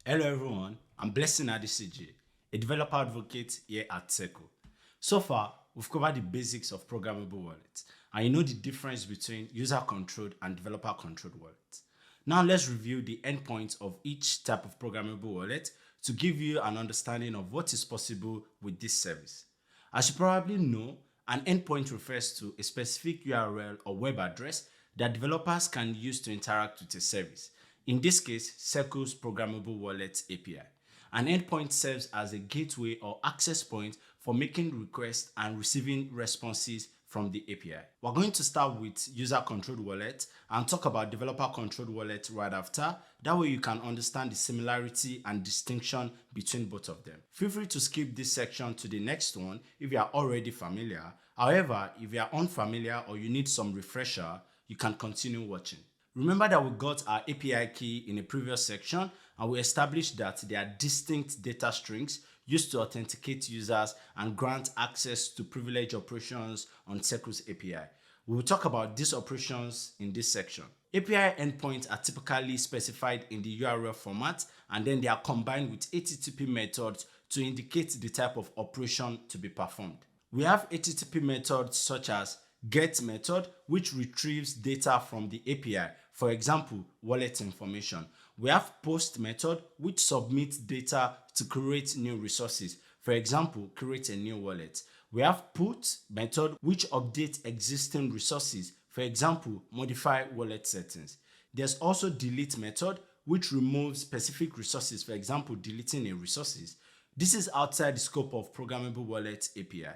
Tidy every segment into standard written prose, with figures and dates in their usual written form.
Hello everyone, I'm Blessing Adesiji, a developer advocate here at Circle. So far, we've covered the basics of programmable wallets, and you know the difference between user-controlled and developer-controlled wallets. Now let's review the endpoints of each type of programmable wallet to give you an understanding of what is possible with this service. As you probably know, an endpoint refers to a specific URL or web address that developers can use to interact with a service. In this case, Circle's Programmable Wallets API. An endpoint serves as a gateway or access point for making requests and receiving responses from the API. We're going to start with user-controlled wallet and talk about developer-controlled wallet right after. That way you can understand the similarity and distinction between both of them. Feel free to skip this section to the next one if you are already familiar. However, if you are unfamiliar or you need some refresher, you can continue watching. Remember that we got our API key in a previous section and we established that they are distinct data strings used to authenticate users and grant access to privilege operations on Circle's API. We will talk about these operations in this section. API endpoints are typically specified in the URL format and then they are combined with HTTP methods to indicate the type of operation to be performed. We have HTTP methods such as get method, which retrieves data from the API, for example, wallet information. We have post method, which submits data to create new resources, for example, create a new wallet. We have put method, which updates existing resources, for example, modify wallet settings. There's also delete method, which removes specific resources, for example, deleting a resources. This is outside the scope of Programmable Wallets API.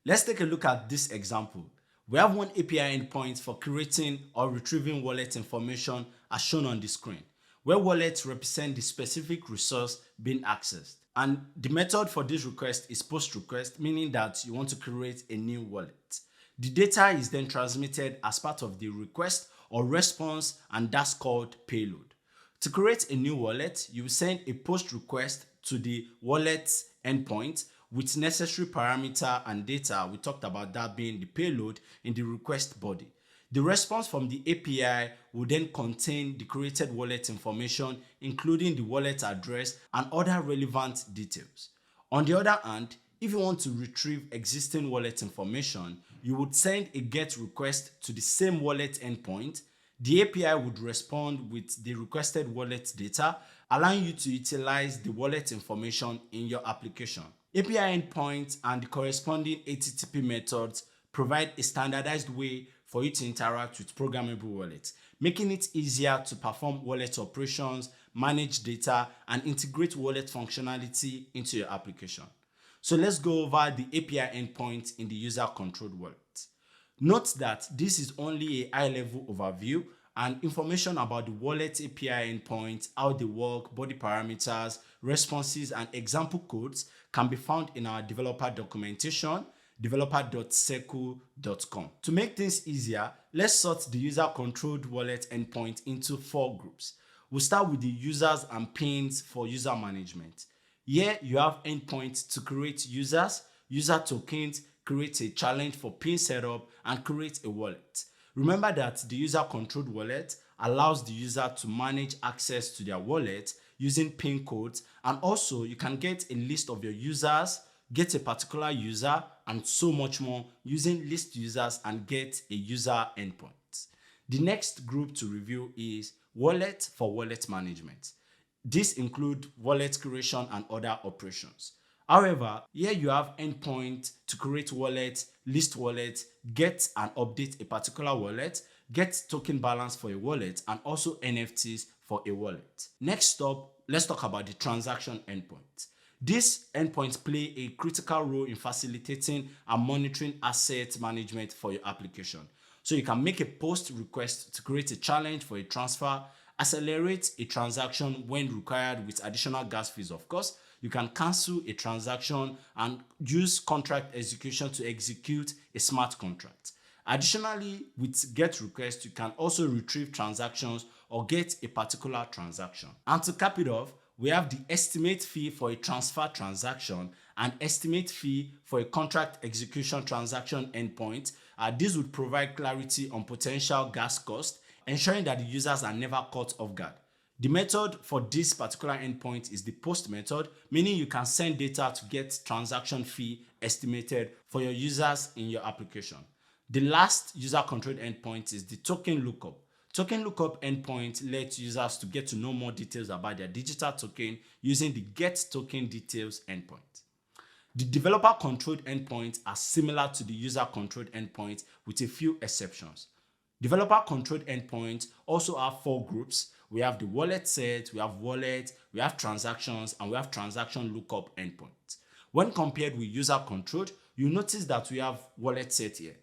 Let's take a look at this example. We have one API endpoint for creating or retrieving wallet information as shown on the screen, where wallets represent the specific resource being accessed. And the method for this request is post request, meaning that you want to create a new wallet. The data is then transmitted as part of the request or response, and that's called payload. To create a new wallet, you will send a post request to the wallet endpoint with necessary parameter and data. We talked about that being the payload in the request body. The response from the API will then contain the created wallet information, including the wallet address and other relevant details. On the other hand, if you want to retrieve existing wallet information, you would send a GET request to the same wallet endpoint. The API would respond with the requested wallet data, allowing you to utilize the wallet information in your application. API endpoints and the corresponding HTTP methods provide a standardized way for you to interact with programmable wallets, making it easier to perform wallet operations, manage data, and integrate wallet functionality into your application. So let's go over the API endpoint in the user-controlled wallet. Note that this is only a high-level overview, and information about the wallet API endpoint, how they work, body parameters, responses, and example codes can be found in our developer documentation, developer.circle.com. To make things easier, let's sort the user-controlled wallet endpoint into 4 groups. We'll start with the users and pins for user management. Here you have endpoints to create users, user tokens, create a challenge for pin setup, and create a wallet. Remember that the user-controlled wallet allows the user to manage access to their wallet using pin codes, and also you can get a list of your users, get a particular user, and so much more using list users and get a user endpoint. The next group to review is wallet for wallet management. This includes wallet creation and other operations. However, here you have endpoint to create wallet, list wallet, get and update a particular wallet, get token balance for a wallet, and also NFTs for a wallet. Next up, let's talk about the transaction endpoint. These endpoints play a critical role in facilitating and monitoring asset management for your application. So you can make a post request to create a challenge for a transfer, accelerate a transaction when required with additional gas fees, of course. You can cancel a transaction and use contract execution to execute a smart contract. Additionally, with GET request, you can also retrieve transactions or get a particular transaction. And to cap it off, we have the estimate fee for a transfer transaction and estimate fee for a contract execution transaction endpoint. This would provide clarity on potential gas cost, ensuring that the users are never caught off guard. The method for this particular endpoint is the post method, meaning you can send data to get transaction fee estimated for your users in your application. The last user-controlled endpoint is the token lookup. Token lookup endpoint lets users to get to know more details about their digital token using the get token details endpoint. The developer-controlled endpoints are similar to the user-controlled endpoint with a few exceptions. Developer-controlled endpoints also have 4 groups. We have the wallet set, we have wallet, we have transactions, and we have transaction lookup endpoints. When compared with user-controlled, you notice that we have wallet set here.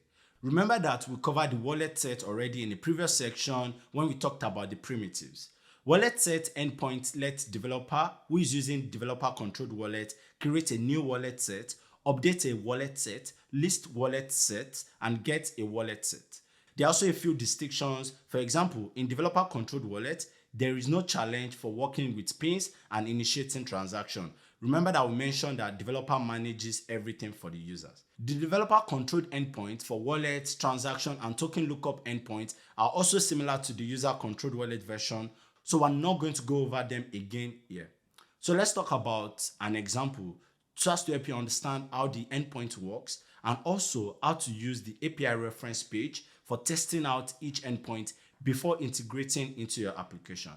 Remember that we covered the wallet set already in the previous section when we talked about the primitives. Wallet set endpoint lets developer who is using developer-controlled wallet create a new wallet set, update a wallet set, list wallet set, and get a wallet set. There are also a few distinctions. For example, in developer-controlled wallet, there is no challenge for working with pins and initiating transaction. Remember that we mentioned that developer manages everything for the users. The developer-controlled endpoints for wallets, transaction, and token lookup endpoints are also similar to the user-controlled wallet version, so we're not going to go over them again here. So let's talk about an example just to help you understand how the endpoint works and also how to use the API reference page for testing out each endpoint before integrating into your application.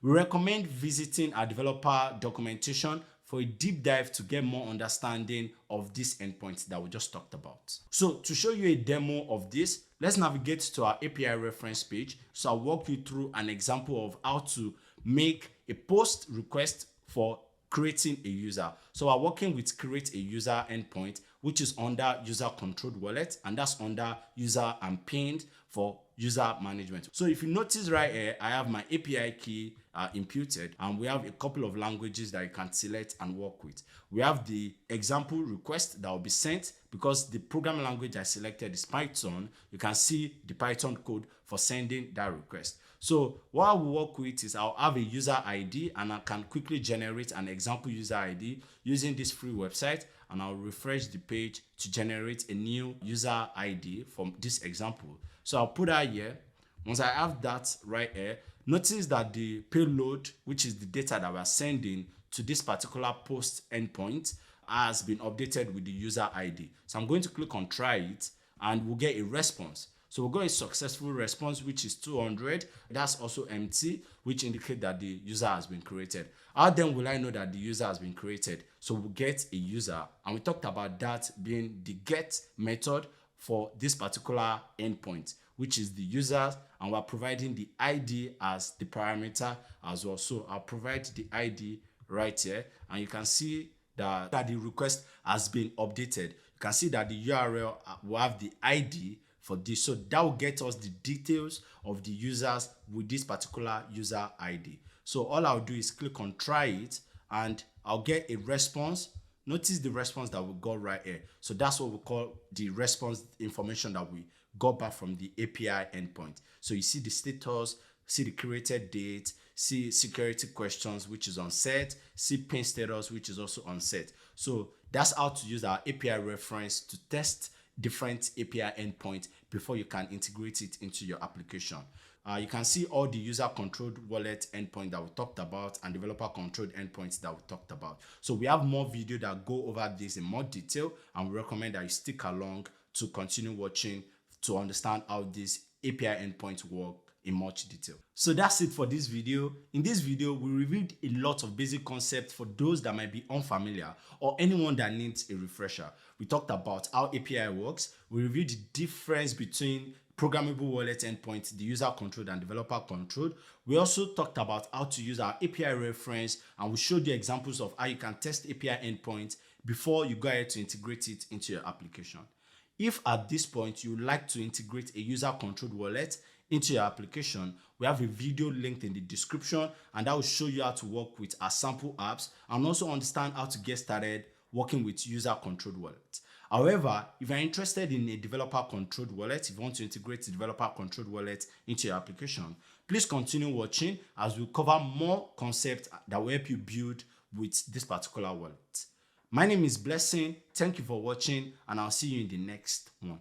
We recommend visiting our developer documentation for a deep dive to get more understanding of these endpoints that we just talked about. So to show you a demo of this, let's navigate to our API reference page. So I'll walk you through an example of how to make a post request for creating a user. So we're working with create a user endpoint, which is under user controlled wallet, and that's under user and pinned for user management. So if you notice right here, I have my API key imputed, and we have a couple of languages that you can select and work with. We have the example request that will be sent because the programming language I selected is Python. You can see the Python code for sending that request. So what I will work with is I'll have a user ID, and I can quickly generate an example user ID using this free website, and I'll refresh the page to generate a new user ID from this example. So I'll put that here. Once I have that right here, notice that the payload, which is the data that we're sending to this particular post endpoint, has been updated with the user ID. So I'm going to click on try it, and we'll get a response. So we'll get a successful response, which is 200. That's also empty, which indicates that the user has been created. How then will I know that the user has been created? So we'll get a user, and we talked about that being the get method for this particular endpoint, which is the user, and we're providing the ID as the parameter as well. So I'll provide the ID right here, and you can see that the request has been updated. You can see that the URL will have the ID for this. So that will get us the details of the users with this particular user ID. So all I'll do is click on try it, and I'll get a response. Notice the response that we got right here. So that's what we call the response information that we got back from the API endpoint. So you see the status, see the created date, see security questions, which is on set, see pin status, which is also on set. So that's how to use our API reference to test different API endpoints before you can integrate it into your application. You can see all the user-controlled wallet endpoint that we talked about and developer-controlled endpoints that we talked about. So we have more video that go over this in more detail, and we recommend that you stick along to continue watching to understand how these API endpoints work in much detail. So that's it for this video. In this video, we reviewed a lot of basic concepts for those that might be unfamiliar or anyone that needs a refresher. We talked about how API works. We reviewed the difference between Programmable Wallet Endpoint, the user-controlled and developer-controlled. We also talked about how to use our API reference, and we showed you examples of how you can test API endpoints before you go ahead to integrate it into your application. If at this point you would like to integrate a user-controlled wallet into your application, we have a video linked in the description, and that will show you how to work with our sample apps and also understand how to get started working with user-controlled wallets. However, if you're interested in a developer-controlled wallet, if you want to integrate a developer-controlled wallet into your application, please continue watching as we cover more concepts that will help you build with this particular wallet. My name is Blessing. Thank you for watching, and I'll see you in the next one.